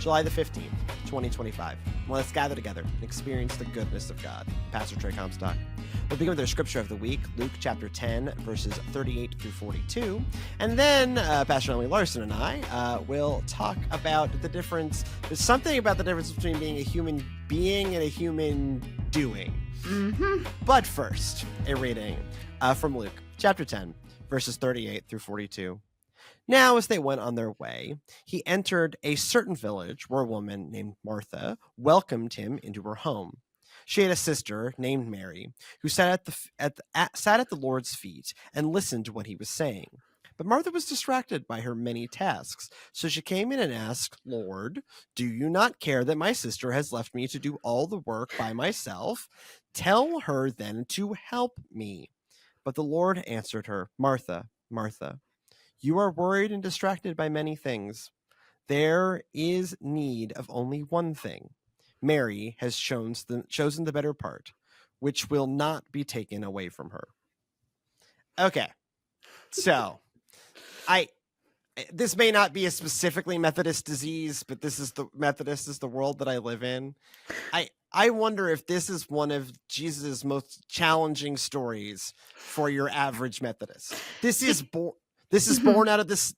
July the 15th, 2025. Let's gather together and experience the goodness of God. Pastor Trey Comstock. We'll begin with our scripture of the week, Luke chapter 10, verses 38 through 42. And then Pastor Emily Larson and I will talk about the difference. There's something about the difference between being a human being and a human doing. Mm-hmm. But first, a reading from Luke chapter 10, verses 38 through 42. Now, as they went on their way, he entered a certain village where a woman named Martha welcomed him into her home. She had a sister named Mary who sat at the Lord's feet and listened to what he was saying. But Martha was distracted by her many tasks, so she came in and asked, "Lord, do you not care that my sister has left me to do all the work by myself? Tell her then to help me." But the Lord answered her, "Martha, Martha, you are worried and distracted by many things. There is need of only one thing. Mary has chosen the better part, which will not be taken away from her." Okay, so this may not be a specifically Methodist disease, but Methodist is the world that I live in. I wonder if this is one of Jesus' most challenging stories for your average Methodist. This is born out of this,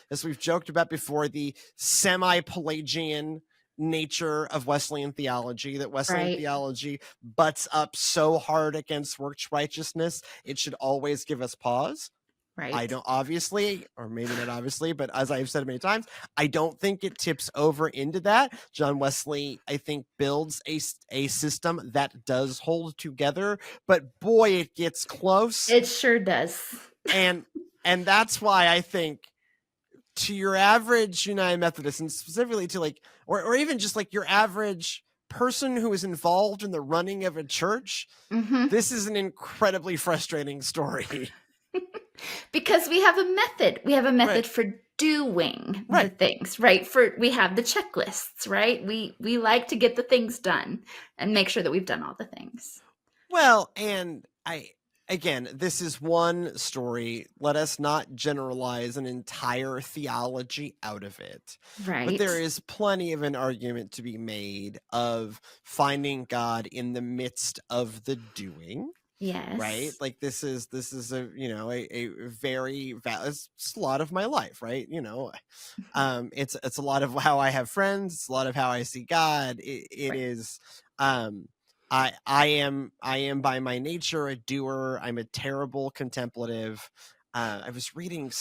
as we've joked about before, the semi-Pelagian nature of Wesleyan theology, that Wesleyan theology butts up so hard against works righteousness, it should always give us pause. Right. I don't, obviously, or maybe not obviously, but as I've said many times, I don't think it tips over into that. John Wesley, I think, builds a system that does hold together, but boy, it gets close. It sure does. And that's why I think to your average United Methodist, and specifically to or even just your average person who is involved in the running of a church, this is an incredibly frustrating story. Because we have a method. We have a method for doing the things, right? We have the checklists, right? We like to get the things done and make sure that we've done all the things. Well, and again, this is one story. Let us not generalize an entire theology out of it. Right. But there is plenty of an argument to be made of finding God in the midst of the doing. Yes. Right. This is a very it's a lot of my life. Right. It's a lot of how I have friends. It's a lot of how I see God. It is. I am by my nature a doer. I'm a terrible contemplative. I was reading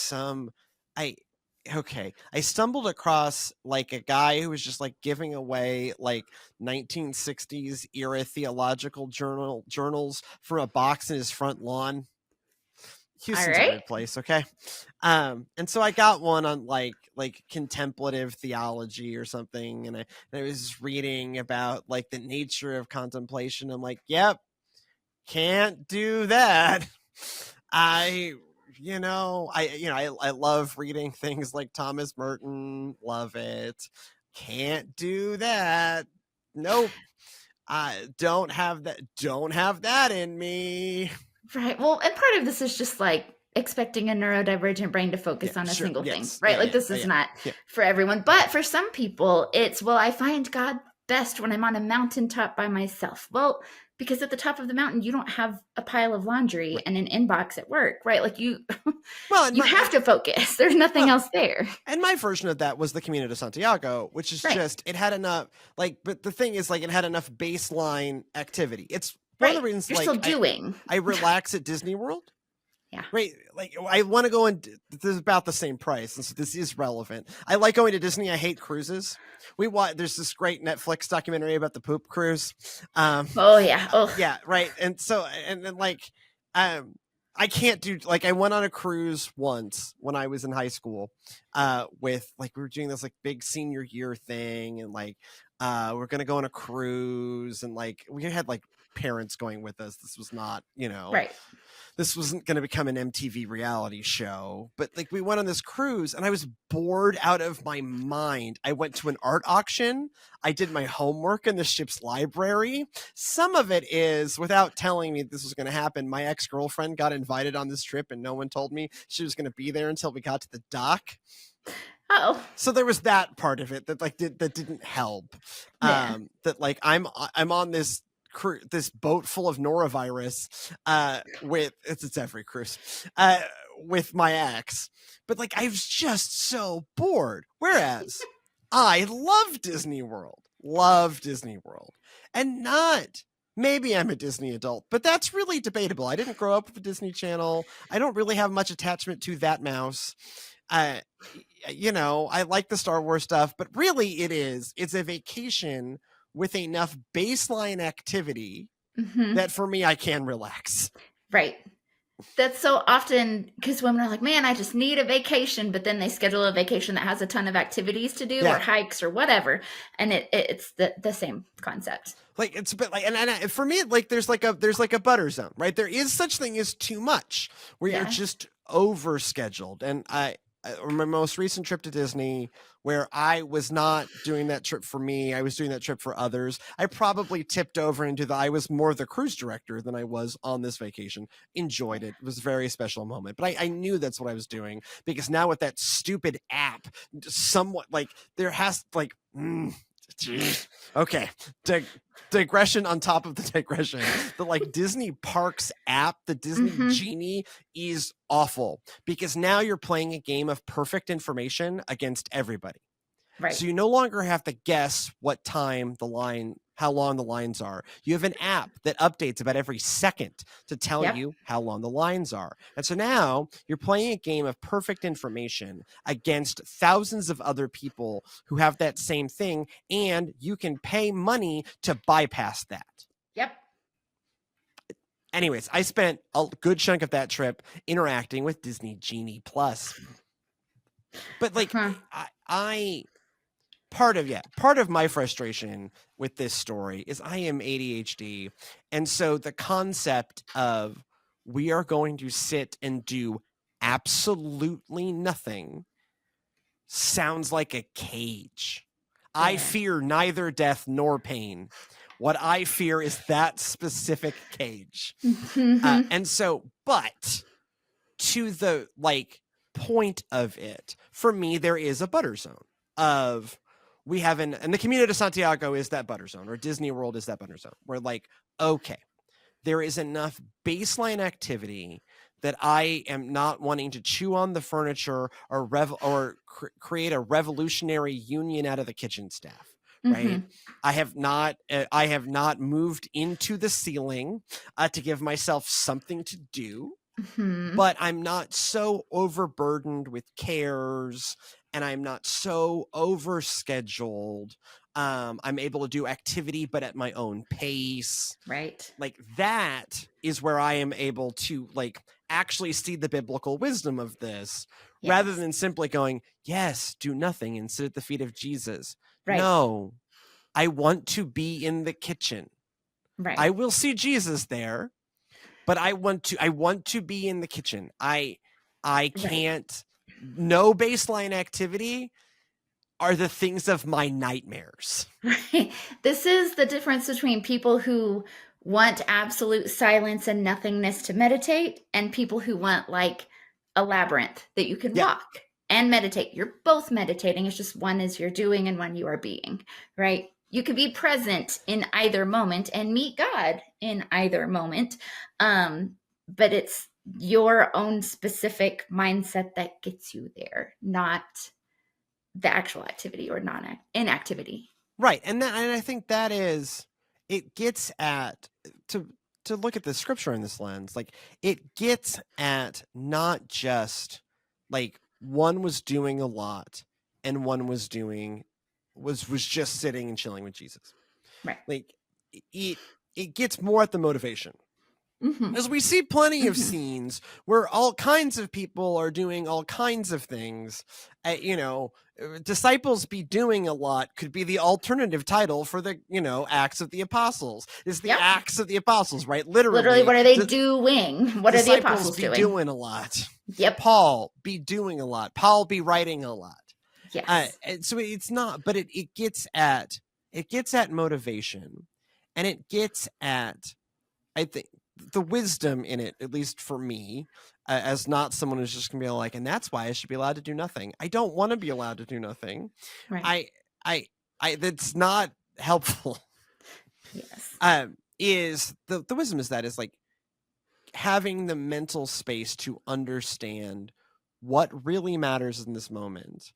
I stumbled across a guy who was just giving away 1960s era theological journals from a box in his front lawn. Houston's a weird place, okay? And so I got one on contemplative theology or something, and I was reading about the nature of contemplation. I'm like, yep, can't do that. I love reading things like Thomas Merton. Love it. Can't do that. Nope. I don't have that in me. Right. Well, and part of this is just expecting a neurodivergent brain to focus on a single thing, right? This is not for everyone. But for some people, it's, I find God best when I'm on a mountaintop by myself. Well, because at the top of the mountain, you don't have a pile of laundry and an inbox at work, right? You have to focus. There's nothing else there. And my version of that was the Camino de Santiago, which is just, it had enough, but the thing is, it had enough baseline activity. It's one of the reasons, you're still doing. I relax at Disney World. Yeah. Right. I want to go this is about the same price. And so this is relevant. I like going to Disney. I hate cruises. There's this great Netflix documentary about the poop cruise. Oh yeah. Oh yeah. Right. And so, and then I can't do, I went on a cruise once when I was in high school, with we were doing this big senior year thing. And we're going to go on a cruise, and we had parents going with us. This was not, right. This wasn't going to become an MTV reality show, but like we went on this cruise and I was bored out of my mind. I went to an art auction. I did my homework in the ship's library. Some of it is, without telling me this was going to happen, my ex-girlfriend got invited on this trip and no one told me she was going to be there until we got to the dock. Oh, so there was that part of it that like that didn't help. Yeah. That like I'm on this boat full of norovirus with it's every cruise with my ex, but like I was just so bored. Whereas I love Disney World, and not. Maybe I'm a Disney adult, but that's really debatable. I didn't grow up with the Disney Channel. I don't really have much attachment to that mouse. I like the Star Wars stuff, but really it's a vacation with enough baseline activity that for me, I can relax. Right. That's so often because women are like, man, I just need a vacation. But then they schedule a vacation that has a ton of activities to do or hikes or whatever. And it's the same concept. Like it's a bit like, and for me, like there's like a butter zone, right? There is such thing as too much where you're just over scheduled. And my most recent trip to Disney, where I was not doing that trip for me, I was doing that trip for others. I probably tipped over into I was more the cruise director than I was on this vacation. Enjoyed it. It was a very special moment. But I knew that's what I was doing because now with that stupid app, somewhat like there has like, okay. Digression on top of the digression. The like Disney Parks app, the Disney Genie is awful because now you're playing a game of perfect information against everybody. Right. So you no longer have to guess how long the lines are. You have an app that updates about every second to tell you how long the lines are. And so now you're playing a game of perfect information against thousands of other people who have that same thing, and you can pay money to bypass that. Yep. Anyways, I spent a good chunk of that trip interacting with Disney Genie Plus. But like part of my frustration with this story is I am ADHD. And so the concept of we are going to sit and do absolutely nothing sounds like a cage. Yeah. I fear neither death nor pain. What I fear is that specific cage. And so, but to the like point of it, for me, there is a butter zone of we have and the Camino de Santiago is that butter zone, or Disney World is that butter zone. We're like, okay, there is enough baseline activity that I am not wanting to chew on the furniture or create a revolutionary union out of the kitchen staff. Right. I have not moved into the ceiling to give myself something to do, but I'm not so overburdened with cares and I'm not so overscheduled. I'm able to do activity, but at my own pace. Right. Like that is where I am able to like actually see the biblical wisdom of this rather than simply going, yes, do nothing and sit at the feet of Jesus. Right. No, I want to be in the kitchen. Right. I will see Jesus there, but I want to be in the kitchen. I can't. No baseline activity are the things of my nightmares. Right. This is the difference between people who want absolute silence and nothingness to meditate and people who want like a labyrinth that you can walk and meditate. You're both meditating. It's just one is you're doing and one you are being, right? You can be present in either moment and meet God in either moment. But it's your own specific mindset that gets you there, not the actual activity or inactivity. Right. And I think that is, it gets at, to look at the scripture in this lens, like it gets at not just like one was doing a lot and one was just sitting and chilling with Jesus. Right. Like it gets more at the motivation. As we see plenty of scenes where all kinds of people are doing all kinds of things. Disciples be doing a lot could be the alternative title for the, Acts of the Apostles. Is the Acts of the Apostles, right? Literally, what are they doing? What are the apostles doing a lot. Yep. Paul be doing a lot. Paul be writing a lot. Yes. So it's not, but it gets at motivation, and it gets at, I think, the wisdom in it, at least for me, as not someone who's just gonna be like, and that's why I should be allowed to do nothing. I don't want to be allowed to do nothing. Right. I that's not helpful. Yes. Is the wisdom is like having the mental space to understand what really matters in this moment,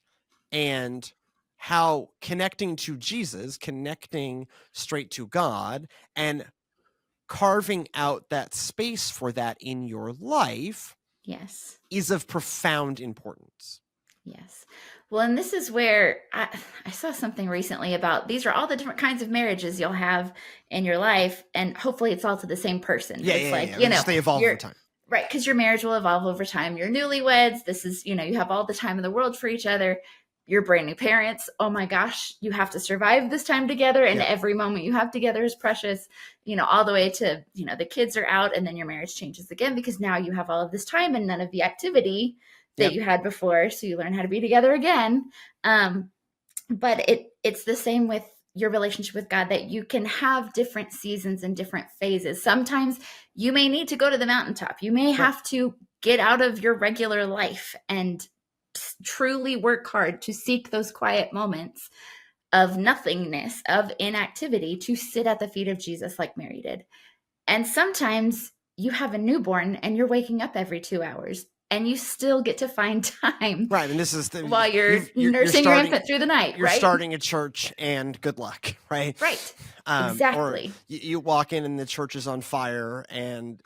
and how connecting to Jesus, connecting straight to God, and carving out that space for that in your life, yes, is of profound importance. Yes. Well, and this is where I saw something recently about, these are all the different kinds of marriages you'll have in your life, and hopefully it's all to the same person. They evolve over time. Right, because your marriage will evolve over time. You're newlyweds. This is, you have all the time in the world for each other. You're brand new parents. Oh my gosh, you have to survive this time together, and every moment you have together is precious, all the way to, the kids are out, and then your marriage changes again because now you have all of this time and none of the activity that you had before, so you learn how to be together again. But it's the same with your relationship with God, that you can have different seasons and different phases. Sometimes you may need to go to the mountaintop. You may have to get out of your regular life and truly work hard to seek those quiet moments of nothingness, of inactivity, to sit at the feet of Jesus like Mary did. And sometimes you have a newborn and you're waking up every 2 hours, and you still get to find time. Right. And this is while you're nursing your infant through the night. You're starting a church, and good luck. Right. Right. Exactly. Or you walk in and the church is on fire, and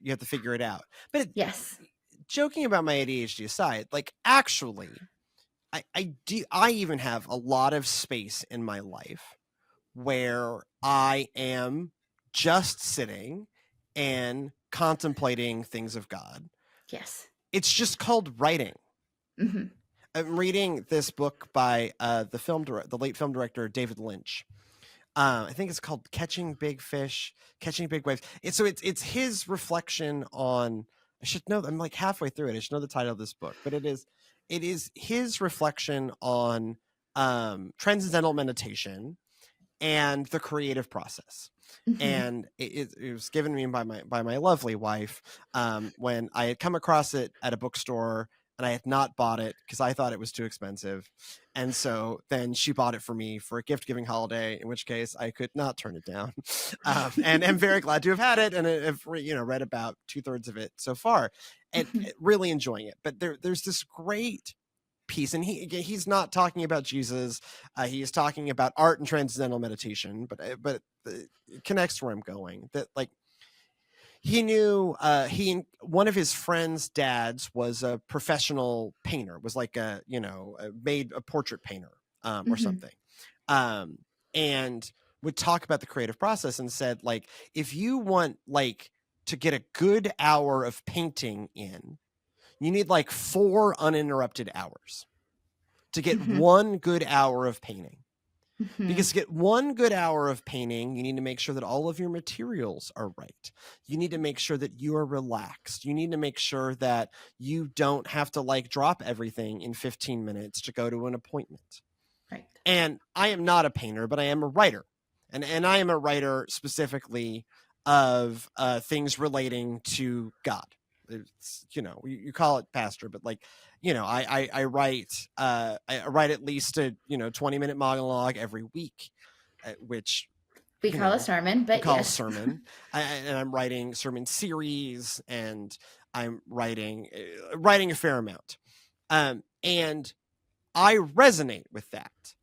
you have to figure it out. But yes. Joking about my ADHD aside, like, actually, I even have a lot of space in my life where I am just sitting and contemplating things of God. Yes. It's just called writing. Mm-hmm. I'm reading this book by the late film director David Lynch. I think it's called Catching Big Fish, Catching Big Waves. It's his reflection on. I should know. I'm like halfway through it. I should know the title of this book, but it is his reflection on transcendental meditation and the creative process. Mm-hmm. And it was given me by my lovely wife when I had come across it at a bookstore, and I had not bought it because I thought it was too expensive. And so then she bought it for me for a gift-giving holiday, in which case I could not turn it down. And I'm very glad to have had it, and I've read about 2/3 of it so far, and really enjoying it. But there's this great piece, and he's not talking about Jesus. He is talking about art and transcendental meditation, but it connects to where I'm going. That, like, he knew one of his friend's dads was a professional painter, was like a portrait painter or something, and would talk about the creative process, and said, like, if you want, like, to get a good hour of painting in, you need like 4 uninterrupted hours to get 1 good hour of painting. Because to get 1 good hour of painting, you need to make sure that all of your materials are right. You need to make sure that you are relaxed. You need to make sure that you don't have to, like, drop everything in 15 minutes to go to an appointment. Right. And I am not a painter, but I am a writer. And I am a writer specifically of things relating to God. It's, you call it pastor, but, like, I write at least a 20-minute monologue every week, which we call a sermon, but a sermon. And I'm writing sermon series, and I'm writing a fair amount, and I resonate with that.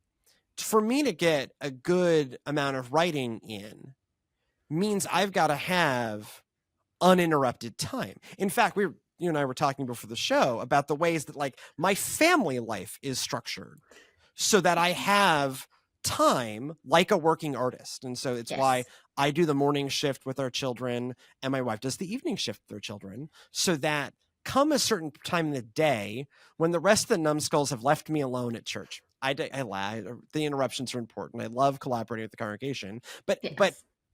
For me to get a good amount of writing in means I've got to have uninterrupted time. In fact, you and I were talking before the show about the ways that, like, my family life is structured so that I have time like a working artist. And so it's why I do the morning shift with our children and my wife does the evening shift with their children, so that come a certain time in the day when the rest of the numbskulls have left me alone at church. I lie. The interruptions are important. I love collaborating with the congregation, but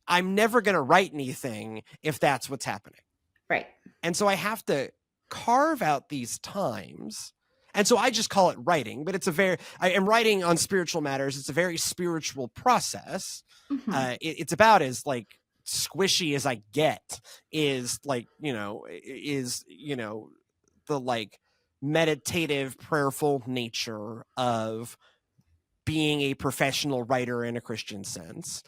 I'm never going to write anything if that's what's happening. Right. And so I have to carve out these times. And so I just call it writing, but I am writing on spiritual matters. It's a very spiritual process. Mm-hmm. It's about as like squishy as I get is like, the like meditative, prayerful nature of being a professional writer in a Christian sense,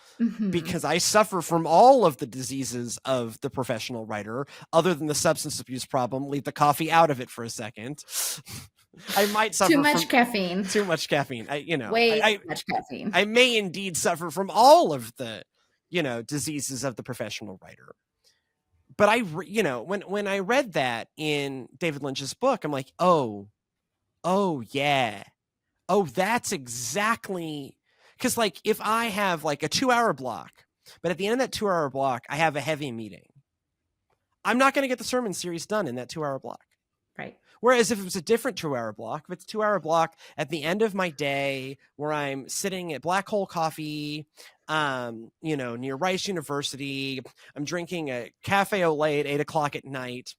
because I suffer from all of the diseases of the professional writer, other than the substance abuse problem. Leave the coffee out of it for a second. I might suffer too much caffeine. Too much caffeine. Way too much caffeine. I may indeed suffer from all of the, diseases of the professional writer. But when I read that in David Lynch's book, I'm like, oh yeah. Oh, that's exactly, because like if I have like a 2-hour block, but at the end of that 2-hour block, I have a heavy meeting, I'm not going to get the sermon series done in that 2-hour block. Right. Whereas if it was a different 2-hour block, if it's a 2-hour block at the end of my day where I'm sitting at Black Hole Coffee, near Rice University, I'm drinking a cafe au lait at 8:00 at night,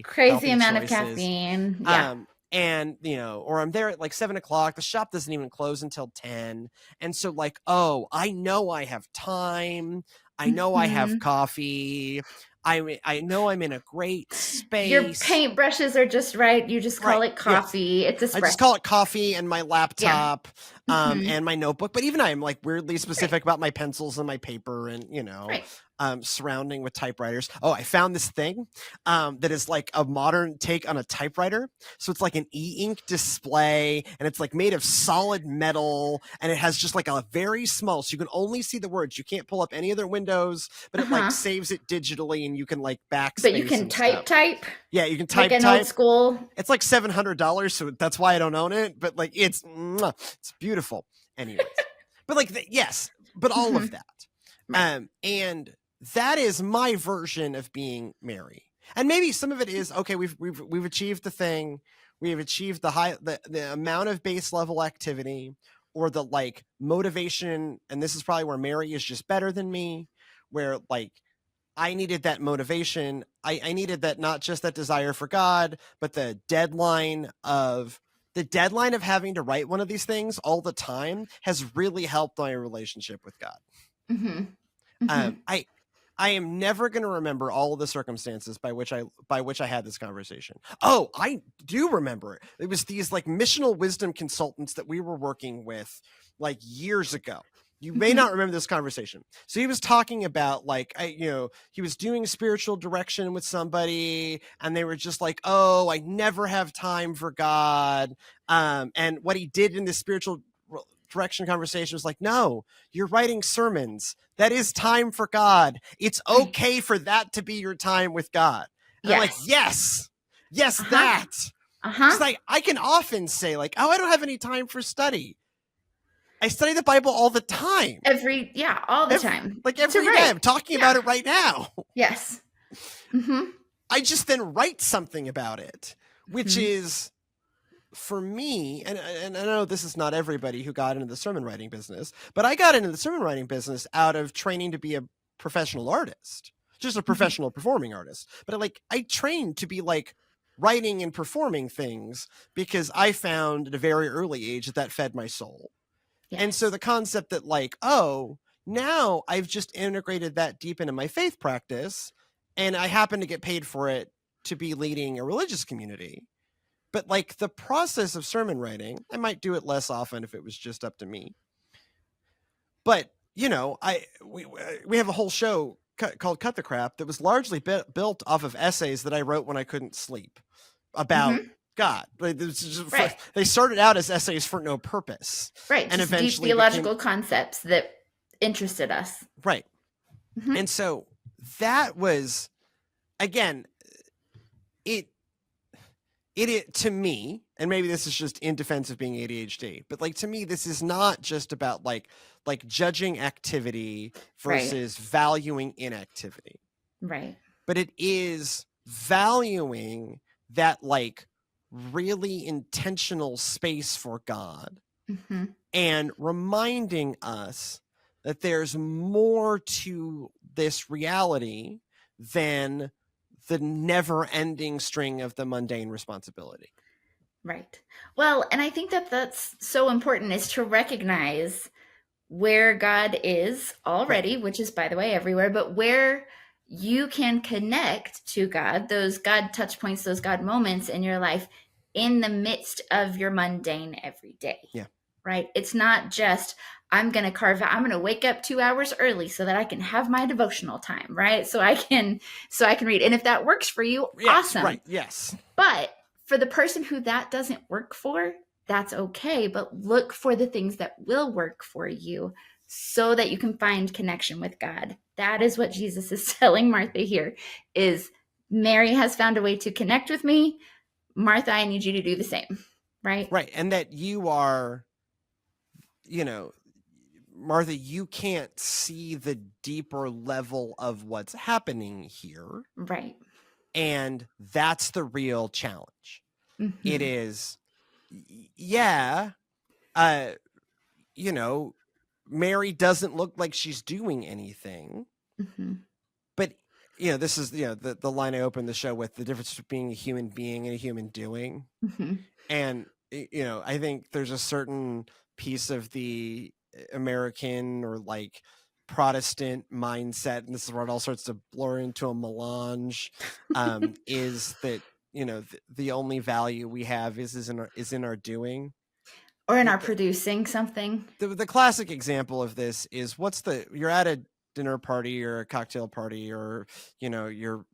crazy amount of caffeine. Yeah. And, or I'm there at like 7:00, the shop doesn't even close until 10. And so like, oh, I know I have time. I know I have coffee. I know I'm in a great space. Your paintbrushes are just right. You just call it coffee. Yes. It's espresso. I just call it coffee and my laptop and my notebook. But even I'm like weirdly specific about my pencils and my paper and, surrounding with typewriters. Oh, I found this thing that is like a modern take on a typewriter. So it's like an e-ink display and it's like made of solid metal and it has just like a very small, so you can only see the words. You can't pull up any other windows, but it like saves it digitally and you can like backspace. But you can type. Yeah, you can type. Like an old school. It's like $700, so that's why I don't own it. But like it's beautiful. Anyways, but like yes, but all of that, and that is my version of being Mary. And maybe some of it is okay. We've achieved the thing. We have achieved the amount of base level activity or the like motivation. And this is probably where Mary is just better than me. Where like I needed that motivation. I needed that, not just that desire for God, but the deadline of having to write one of these things all the time has really helped my relationship with God. I am never going to remember all of the circumstances by which I had this conversation. Oh, I do remember it. It was these like missional wisdom consultants that we were working with like years ago. You may not remember this conversation. So he was talking about like, he was doing spiritual direction with somebody and they were just like, oh, I never have time for God. And what he did in this spiritual direction conversation was like, no, you're writing sermons. That is time for God. It's okay for that to be your time with God. And I'm like, yes, that. It's like, I can often say like, oh, I don't have any time for study. I study the Bible all the time. All the time. Like every day. I'm talking about it right now. Yes. I just then write something about it, which is, for me, and I know this is not everybody who got into the sermon writing business, but I got into the sermon writing business out of training to be a professional artist, just a professional performing artist. But I trained to be like writing and performing things because I found at a very early age that fed my soul. Yes. And so the concept that like, oh, now I've just integrated that deep into my faith practice and I happen to get paid for it to be leading a religious community. But like the process of sermon writing, I might do it less often if it was just up to me. But, we have a whole show called Cut the Crap that was largely built off of essays that I wrote when I couldn't sleep about God. They started out as essays for no purpose. Right. And eventually deep theological concepts that interested us. Right. And so that was, again, it to me, and maybe this is just in defense of being ADHD, but like to me, this is not just about like judging activity versus valuing inactivity. Right. But it is valuing that like really intentional space for God and reminding us that there's more to this reality than the never-ending string of the mundane responsibility. Right. Well, and I think that that's so important, is to recognize where God is already, which is, by the way, everywhere, but where you can connect to God, those God touch points, those God moments in your life in the midst of your mundane everyday. Yeah. Right. It's not just, I'm going to wake up 2 hours early so that I can have my devotional time. Right. So I can read. And if that works for you, awesome. Right. Yes. But for the person who that doesn't work for, that's okay. But look for the things that will work for you so that you can find connection with God. That is what Jesus is telling Martha here, is Mary has found a way to connect with me. Martha, I need you to do the same. Right. Right. And that you are, Martha, you can't see the deeper level of what's happening here. Right. And that's the real challenge. It is, Mary doesn't look like she's doing anything. But, this is, the line I opened the show with, the difference between being a human being and a human doing. And, I think there's a certain piece of the American or like Protestant mindset, and this is where it all starts to blur into a melange, is that, the only value we have is in our doing. Or in our producing something. The classic example of this is you're at a dinner party or a cocktail party or, your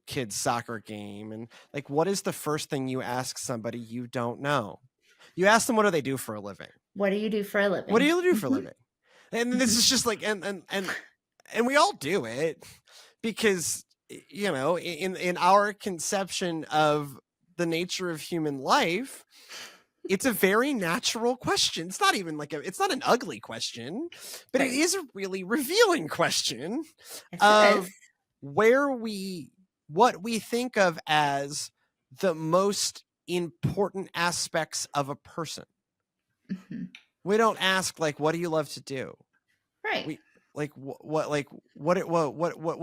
kid's soccer game. And like, what is the first thing you ask somebody you don't know? You ask them, what do they do for a living? What do you do for a living? What do you do for a living? And this is just like, and we all do it because, in our conception of the nature of human life, it's a very natural question. It's not even it's not an ugly question, but it is a really revealing question of what we think of as the most important aspects of a person. We don't ask what do you love to do? Right. What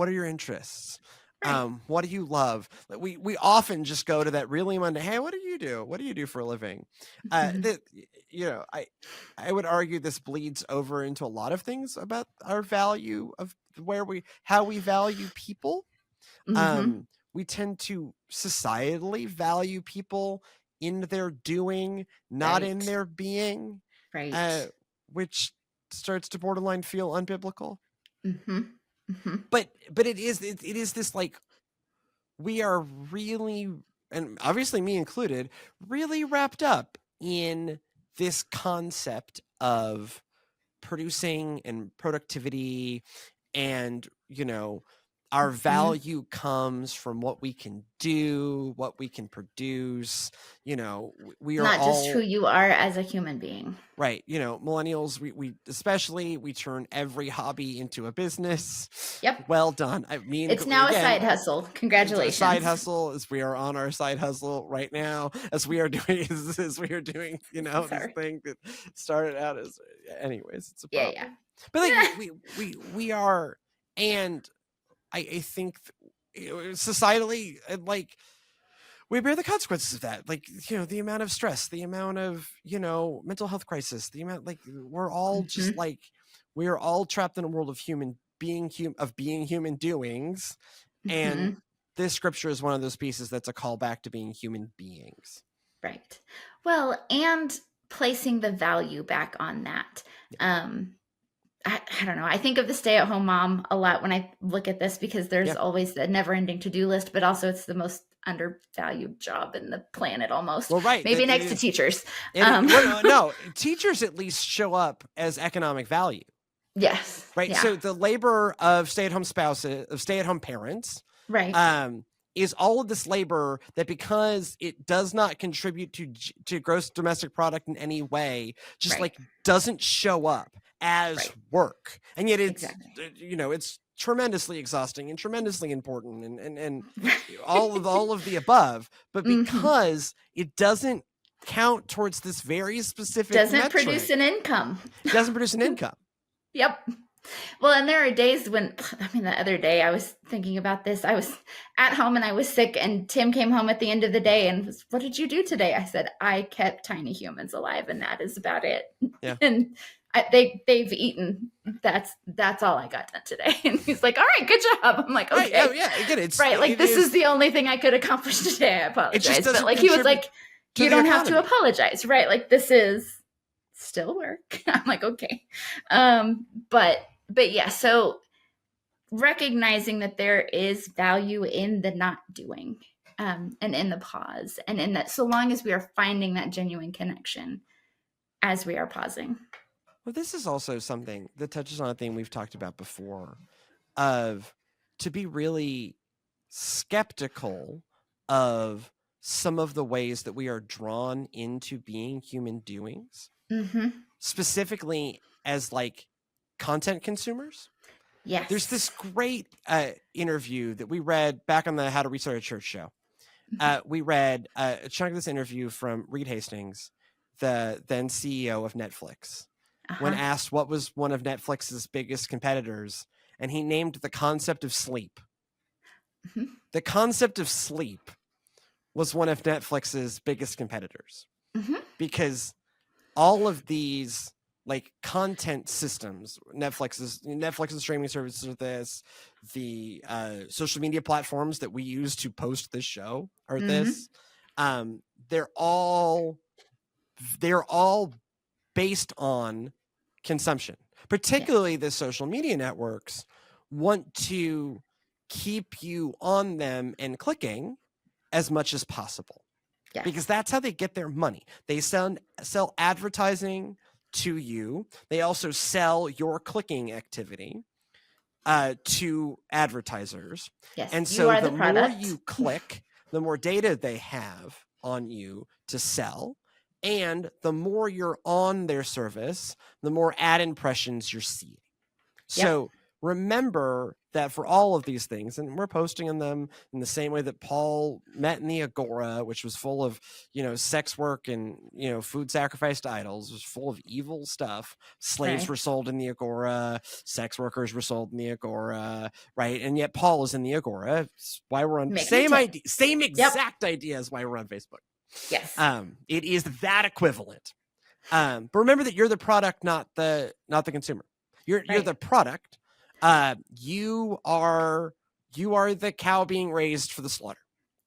are your interests? Right. What do you love? We often just go to that really mundane. Hey, what do you do? What do you do for a living? I would argue this bleeds over into a lot of things about our value of how we value people. We tend to societally value people in their doing, not in their being. Right. Which starts to borderline feel unbiblical. But it is this we are really, and obviously me included, really wrapped up in this concept of producing and productivity, and our value comes from what we can do, what we can produce. We are not just who you are as a human being. Right. Millennials, we turn every hobby into a business. Yep. Well done. It's now a side hustle. Congratulations. A side hustle, as we are on our side hustle right now, as we are doing, this thing that started out as, anyways, it's a problem. Yeah. But we are, and I think societally, we bear the consequences of that. The amount of stress, the amount of, mental health crisis, the amount, we're all just we are all trapped in a world of being human doings. And this scripture is one of those pieces that's a call back to being human beings. Right. Well, and placing the value back on that. Yeah. I don't know. I think of the stay-at-home mom a lot when I look at this, because there's always the never-ending to-do list, but also it's the most undervalued job in the planet almost. Well, right. Maybe next to teachers. No, teachers at least show up as economic value. Yes. Right. Yeah. So the labor of stay-at-home spouses, of stay-at-home parents, right, is all of this labor that, because it does not contribute to gross domestic product in any way, just like doesn't show up as work. And yet it's, it's tremendously exhausting and tremendously important and all of the above. But because it doesn't count towards this very specific metric, produce an income. It doesn't produce an income. Yep. Well, and there are days when, the other day I was thinking about this. I was at home and I was sick, and Tim came home at the end of the day and was, "What did you do today?" I said, "I kept tiny humans alive, and that is about it." Yeah. And they've eaten. That's all I got done today. And he's like, "All right, good job." I'm like, "Okay." Right. Oh, yeah. Again, it's right. Like, this is the only thing I could accomplish today. I apologize. But like, he was like, "You don't have to apologize." Right. Like, this is still work. I'm like, okay. But yeah, so recognizing that there is value in the not doing, and in the pause, and in that, so long as we are finding that genuine connection as we are pausing. Well, this is also something that touches on a thing we've talked about before, of to be really skeptical of some of the ways that we are drawn into being human doings, specifically as like content consumers. Yes. There's this great interview that we read back on the How to Restart a Church show. We read a chunk of this interview from Reed Hastings, the then CEO of Netflix, when asked what was one of Netflix's biggest competitors, and he named the concept of sleep. The concept of sleep was one of Netflix's biggest competitors, because all of these like content systems, Netflix's streaming services are this, the social media platforms that we use to post this show are this. They're all based on consumption. Particularly the social media networks want to keep you on them and clicking as much as possible. Yes. Because that's how they get their money. They sell advertising to you. They also sell your clicking activity to advertisers. Yes, and so the more you click, the more data they have on you to sell. And the more you're on their service, the more ad impressions you're seeing. So remember that for all of these things, and we're posting on them in the same way that Paul met in the Agora, which was full of, sex work and, food sacrificed to idols, was full of evil stuff. Slaves were sold in the Agora. Sex workers were sold in the Agora. Right. And yet Paul is in the Agora. It's why we're on same exact idea as why we're on Facebook. Yes. It is that equivalent. But remember that you're the product, not the consumer. You're the product. You are the cow being raised for the slaughter.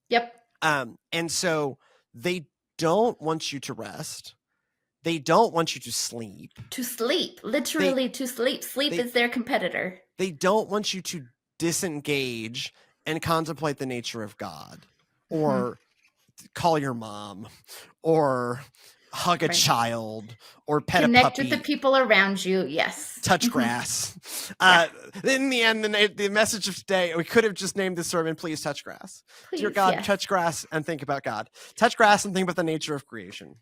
Yep. And so they don't want you to rest. They don't want you to sleep. To sleep. Literally to sleep. Sleep is their competitor. They don't want you to disengage and contemplate the nature of God, or call your mom, or hug a child, or pet a puppy. Connect with the people around you. Yes. Touch grass. In the end, the message of today, we could have just named this sermon, "Please touch grass." Please, dear God, touch grass and think about God. Touch grass and think about the nature of creation.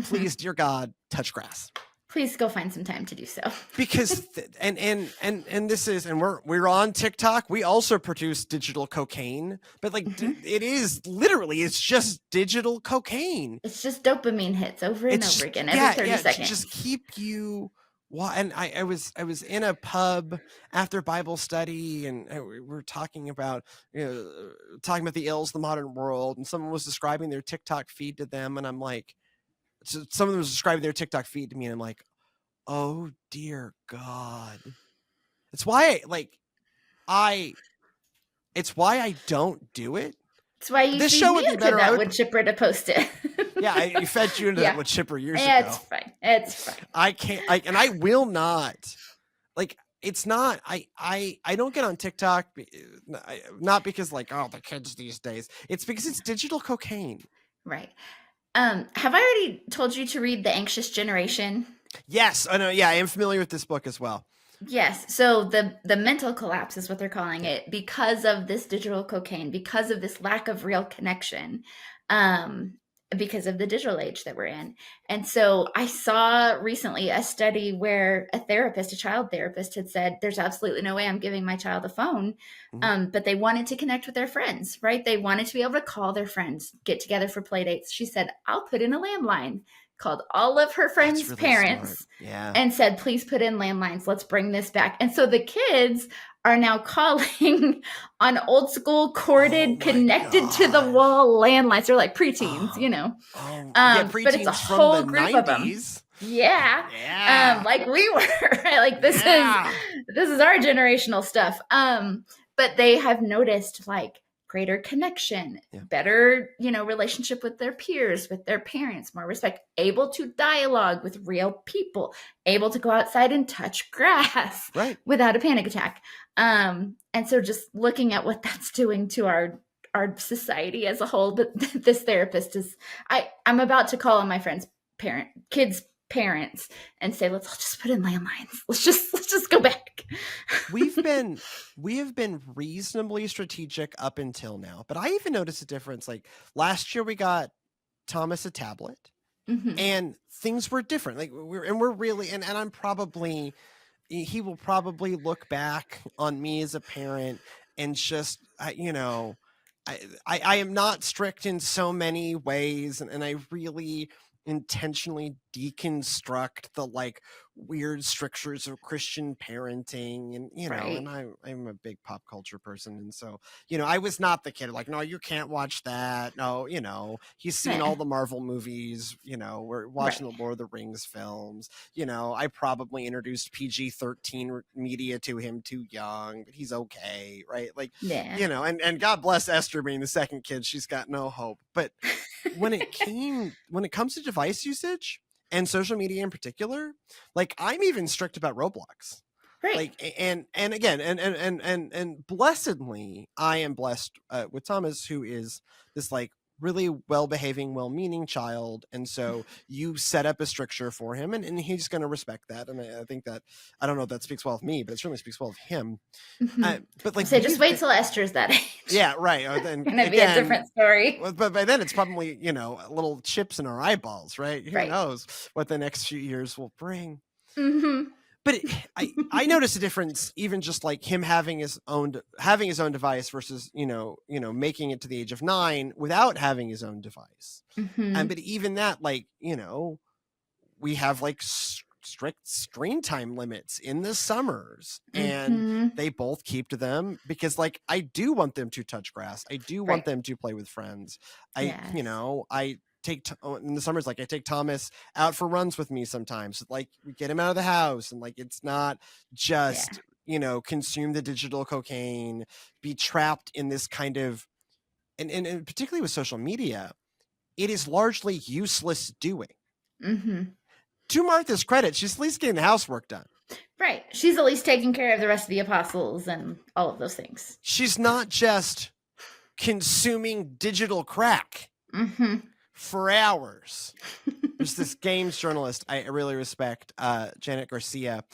Please, dear God, touch grass. Please go find some time to do so. Because and this is, and we're on TikTok. We also produce digital cocaine, but it is literally, it's just digital cocaine. It's just dopamine hits over and over again every 30 seconds. Just keep you. And I was in a pub after Bible study, and we were talking about the ills of the modern world, and someone was describing their TikTok feed to them, and I'm like. So someone was describing their TikTok feed to me, and I'm like, oh dear God. It's why I don't do it. It's why you feed me into that wood chipper to post it. I fed you into that wood chipper years ago. It's fine. I can't, and I will not. It's not, I don't get on TikTok, not because the kids these days. It's because it's digital cocaine. Right. Have I already told you to read The Anxious Generation? Yes. I know. Yeah, I am familiar with this book as well. Yes. So the mental collapse is what they're calling it, because of this digital cocaine, because of this lack of real connection, um, because of the digital age that we're in. And so I saw recently a study where a therapist, a child therapist, had said, there's absolutely no way I'm giving my child a phone. But they wanted to connect with their friends, right? They wanted to be able to call their friends, get together for play dates. She said, I'll put in a landline. Called all of her friends' really parents and said, please put in landlines. Let's bring this back. And so the kids are now calling on old school corded, connected to the wall landlines. They're like preteens, you know. Preteens but it's a whole group 90s. Of them. Yeah. Like we were. Like this is our generational stuff. But they have noticed like greater connection, better, relationship with their peers, with their parents, more respect, able to dialogue with real people, able to go outside and touch grass without a panic attack. And so just looking at what that's doing to our society as a whole, but this therapist is, I'm about to call on my friend's kids' parents and say, let's just put in landlines. Let's just go back. we have been reasonably strategic up until now, but I even noticed a difference. Like last year we got Thomas a tablet and things were different. Like we're really, and I'm probably, he will probably look back on me as a parent and just, I am not strict in so many ways. And I really intentionally deconstruct the like weird strictures of Christian parenting, and and I'm a big pop culture person, and so I was not the kid like, no, you can't watch that. No, he's seen all the Marvel movies. We're watching the Lord of the Rings films. I probably introduced PG-13 media to him too young, but he's okay, right? Like, and God bless Esther being the second kid. She's got no hope, but when it comes to device usage and social media in particular, like I'm even strict about Roblox. Right. Like, and again, and blessedly, I am blessed with Thomas, who is this like really well-behaving, well-meaning child. And so you set up a stricture for him and he's going to respect that. And I think that, I don't know if that speaks well of me, but it certainly speaks well of him. But like, so just wait till Esther's that age. Yeah. Right. Then it'd be a different story. But by then it's probably, little chips in our eyeballs, right? Who knows what the next few years will bring. But I noticed a difference, even just like him having his own device versus making it to the age of 9 without having his own device. But even that, like we have like strict screen time limits in the summers, and they both keep to them because like I do want them to touch grass. I do want them to play with friends. I take in the summers, like I take Thomas out for runs with me sometimes, like we get him out of the house, and like it's not just consume the digital cocaine, be trapped in this kind of, and particularly with social media, it is largely useless doing. To Martha's credit, she's at least getting the housework done. Right. She's at least taking care of the rest of the apostles and all of those things. She's not just consuming digital crack for hours. There's this games journalist I really respect, Janet Garcia.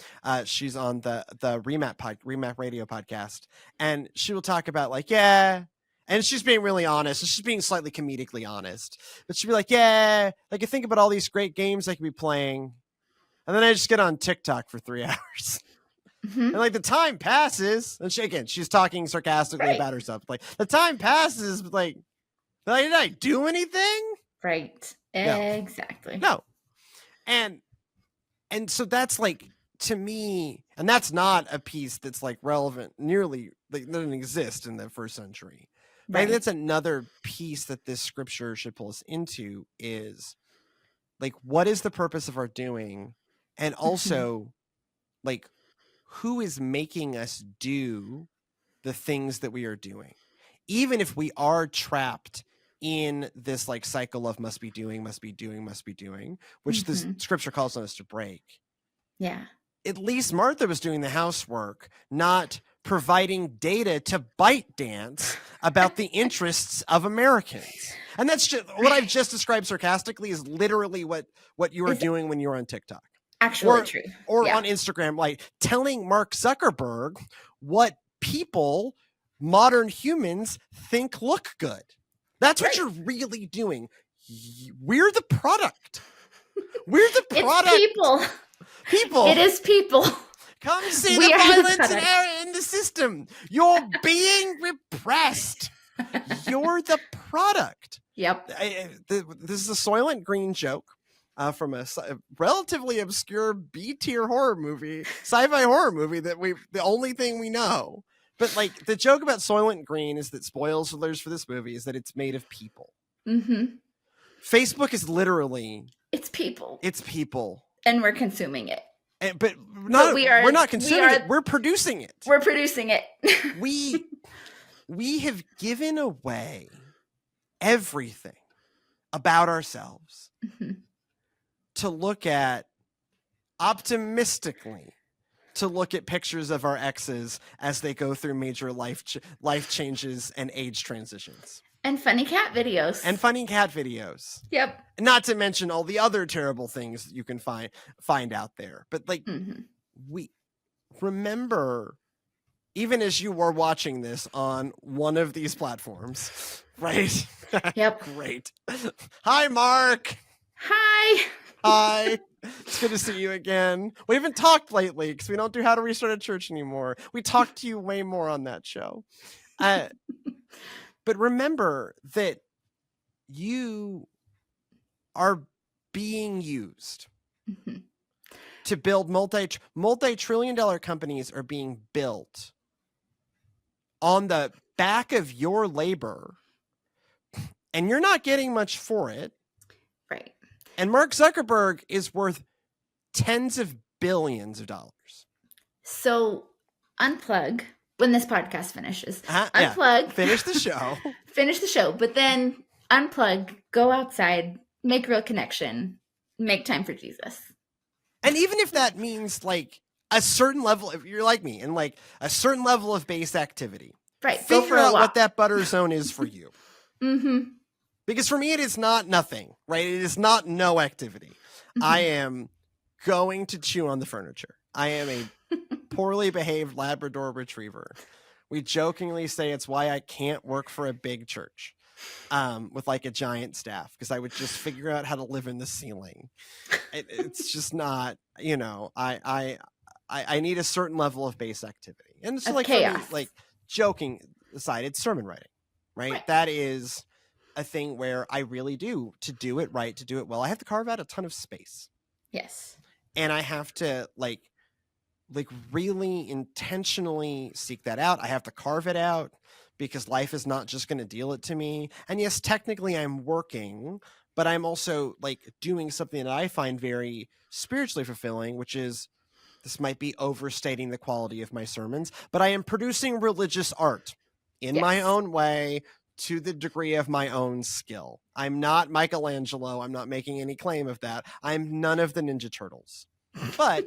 She's on the Remap Radio podcast, and she will talk about like, and she's being really honest. She's being slightly comedically honest, but she'll be like, like I think about all these great games I could be playing, and then I just get on TikTok for 3 hours. And like the time passes, and she's talking sarcastically about herself. Like the time passes, but like did I do anything? Right. Exactly. No. And so that's like, to me, and that's not a piece that's like relevant nearly, like doesn't exist in the first century. Right. I think that's another piece that this scripture should pull us into, is like, what is the purpose of our doing? And also like, who is making us do the things that we are doing? Even if we are trapped in this like cycle of must be doing, which this scripture calls on us to break. Yeah. At least Martha was doing the housework, not providing data to ByteDance about the interests of Americans. And that's just what I've just described sarcastically is literally what you are doing when you're on TikTok. Actually true. Or on Instagram, like telling Mark Zuckerberg what people, modern humans, think look good. That's what you're really doing. We're the product. We're the product. It's people. People. It is people. Come see the violence in the system. You're being repressed. You're the product. Yep. This is a Soylent Green joke from a relatively obscure B-tier horror movie, sci-fi horror movie the only thing we know. But like the joke about Soylent Green is that spoilers for this movie is that it's made of people. Mm-hmm. Facebook is literally it's people. It's people, and we're consuming it. But we're not consuming it. We're producing it. We're producing it. we have given away everything about ourselves to look at optimistically, to look at pictures of our exes as they go through major life changes and age transitions. And funny cat videos. Yep. Not to mention all the other terrible things that you can find out there. But like, we remember, even as you were watching this on one of these platforms, right? Yep. Great. Hi, Mark. Hi. Hi. It's good to see you again. We haven't talked lately because we don't do How to Restart a Church anymore. We talked to you way more on that show. But remember that you are being used to build multi-trillion-dollar companies are being built on the back of your labor, and you're not getting much for it. Right. And Mark Zuckerberg is worth tens of billions of dollars. So unplug. When this podcast finishes, unplug, finish the show, but then unplug, go outside, make real connection, make time for Jesus. And even if that means like a certain level, if you're like me, and like a certain level of base activity, right? Figure out what that butter zone is for you. Mm-hmm. Because for me, it is not nothing, right? It is not no activity. Mm-hmm. I am going to chew on the furniture. I am a poorly behaved Labrador retriever. We jokingly say it's why I can't work for a big church with like a giant staff, because I would just figure out how to live in the ceiling. It's just not, I need a certain level of base activity. And so like, for me, like joking aside, it's sermon writing, right? That is a thing where I really do, to do it right, to do it well, I have to carve out a ton of space. Yes. And I have to like really intentionally seek that out. I have to carve it out because life is not just going to deal it to me. And yes, technically I'm working, but I'm also like doing something that I find very spiritually fulfilling, which is, this might be overstating the quality of my sermons, but I am producing religious art in my own way, to the degree of my own skill. I'm not Michelangelo. I'm not making any claim of that. I'm none of the Ninja Turtles. But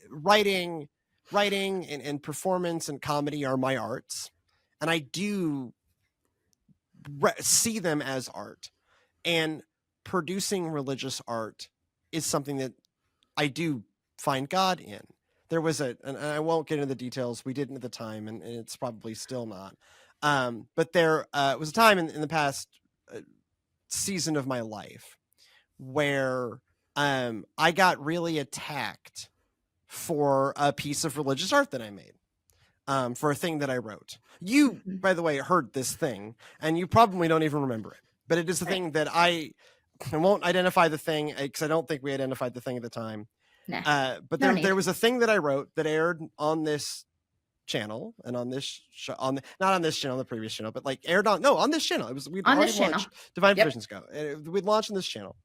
writing and performance and comedy are my arts, and I do see them as art. And producing religious art is something that I do find God in. There was and I won't get into the details. We didn't at the time, and it's probably still not. But there was a time in the past season of my life where I got really attacked for a piece of religious art that I made, for a thing that I wrote. You, by the way, heard this thing, and you probably don't even remember it. But it is the thing that I won't identify the thing, because I don't think we identified the thing at the time. Nah, but there was a thing that I wrote that aired on this channel and on this show, not on this channel, the previous channel, but like aired on this channel. It was, we'd already launched Divine Provisions Go. We'd launched on this channel.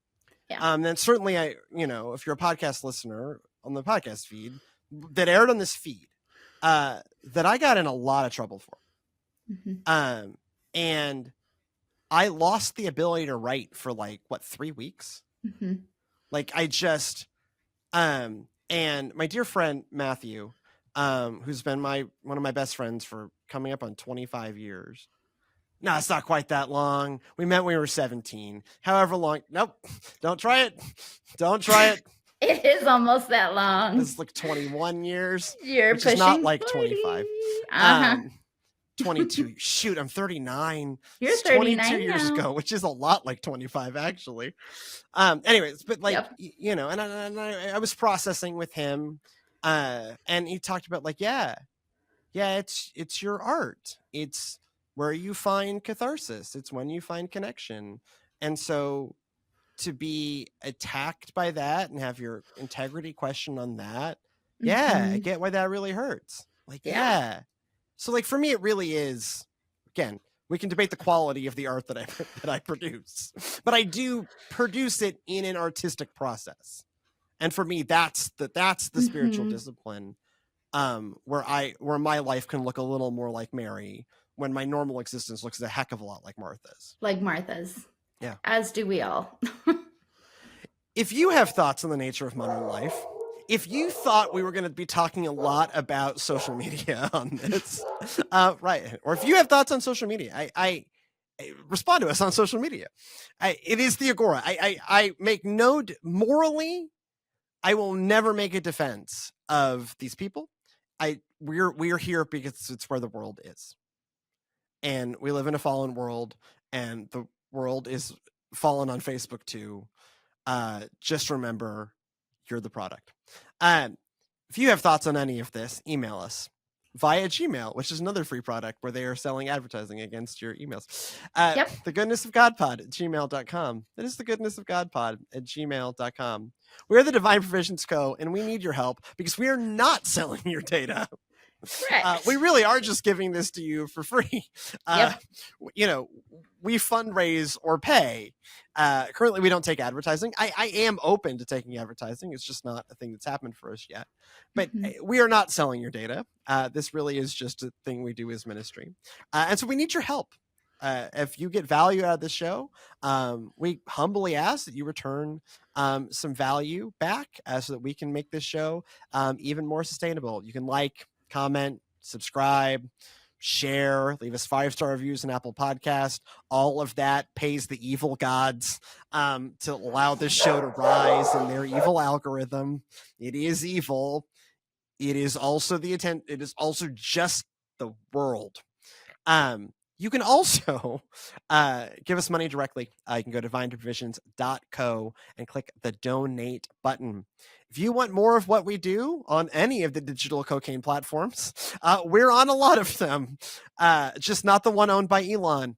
Yeah. Then certainly if you're a podcast listener on the podcast feed that aired on this feed, that I got in a lot of trouble for. Mm-hmm. And I lost the ability to write for 3 weeks. Mm-hmm. Like I just, and my dear friend, Matthew, who's been one of my best friends for coming up on 25 years. No, it's not quite that long. We met when we were 17. However long. Nope. Don't try it. Don't try it. It is almost that long. It's like 21 years. You're which pushing is not like 40. 25. 22. Shoot, I'm 39. You're it's 39 22 years now. ago, which is a lot like 25 actually. Anyways, but like, you know, and I was processing with him, and he talked about like, yeah, it's your art. It's where you find catharsis. It's when you find connection. And so to be attacked by that and have your integrity questioned on that, I get why that really hurts. Like, yeah. So like for me, it really is, again, we can debate the quality of the art that I produce, but I do produce it in an artistic process. And for me, that's the spiritual discipline, where my life can look a little more like Mary when my normal existence looks a heck of a lot like Martha's. Like Martha's. Yeah. As do we all. If you have thoughts on the nature of modern life, if you thought we were going to be talking a lot about social media on this, right, or if you have thoughts on social media, I respond to us on social media. It is the Agora. I make no morally, I will never make a defense of these people. We're here because it's where the world is, and we live in a fallen world, and the world is fallen on Facebook too. Just remember, you're the product. If you have thoughts on any of this, email us via Gmail, which is another free product where they are selling advertising against your emails. The Goodness of God Pod at gmail.com. That is the Goodness of God Pod at gmail.com. We're the Divine Provisions Co., and we need your help because we are not selling your data. We really are just giving this to you for free. You know, we fundraise or pay. Currently, we don't take advertising. I am open to taking advertising. It's just not a thing that's happened for us yet. But we are not selling your data. This really is just a thing we do as ministry. And so we need your help. If you get value out of the show, we humbly ask that you return some value back so that we can make this show even more sustainable. You can like, comment, subscribe, share, leave us 5-star reviews in Apple Podcast. All of that pays the evil gods to allow this show to rise in their evil algorithm. It is evil. It is also it is also just the world. You can also give us money directly. You can go to divineprovisions.co and click the donate button. If you want more of what we do on any of the digital cocaine platforms, we're on a lot of them, just not the one owned by Elon.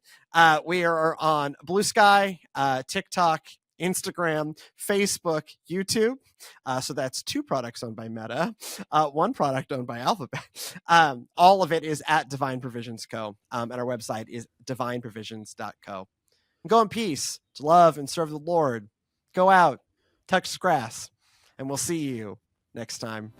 We are on Blue Sky, TikTok, Instagram, Facebook, YouTube. So that's 2 products owned by Meta, 1 product owned by Alphabet. All of it is at Divine Provisions Co. And our website is divineprovisions.co. Go in peace to love and serve the Lord. Go out, touch grass, and we'll see you next time.